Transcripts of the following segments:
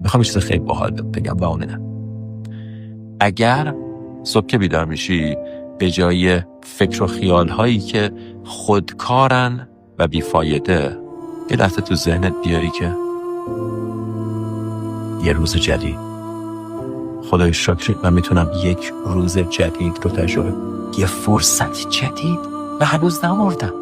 میخوام چیز خیلی باحال بگم و اون نه. اگر صبح که بیدار میشی به جای فکر و خیال هایی که خودکارن و بیفایده یه لحظه تو ذهنت بیاری که یه روز جدید، خدای شکر من میتونم یک روز جدید رو تجربه، یه فرصت جدید و هنوز نمردم،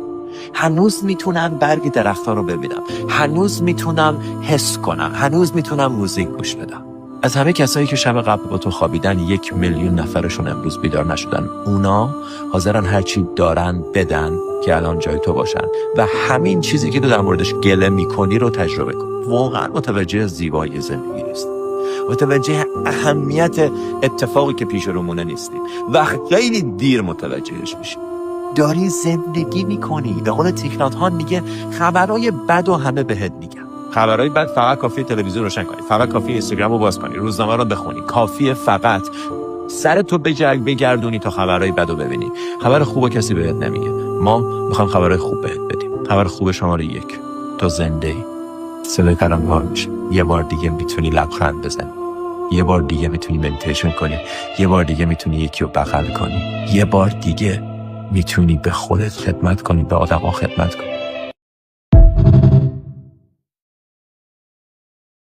هنوز میتونم برگ درخت‌ها رو ببینم، هنوز میتونم حس کنم، هنوز میتونم موزیک گوش بدم. از همه کسایی که شب قبل با تو خوابیدن 1,000,000 نفرشون امروز بیدار نشدن، اونا حاضرن هرچی دارن بدن که الان جای تو باشن و همین چیزی که تو در موردش گله میکنی رو تجربه کن. واقعا متوجه زیبایی زندگی نیستیم، متوجه اهمیت اتفاقی که پیش رومونه نیستیم و خیلی دیر متوجهش میشیم. داری زندگی میکنی. به قول تیکرات ها میگه خبرای بد و همه بهت میگن. خبرای بد فقط کافیه تلویزیون روشن کنی، فقط کافیه اینستاگرام رو باز کنی، روزنامه رو بخونی، کافیه فقط سر تو بگردونی تا خبرای بد رو ببینی. خبر خوب کسی بهت نمیگه. ما میخوام خبرای خوب بهت بدیم. خبر خوب شماره 1، تو زنده ای. صدای قدم ها میشه. یه بار دیگه میتونی لبخند بزنی، یه بار دیگه میتونی مدیتیشن کنی، یه بار دیگه میتونی یکی رو بغل کنی، یه بار دیگه میتونی به خودت خدمت کنی، به آدما خدمت کنی.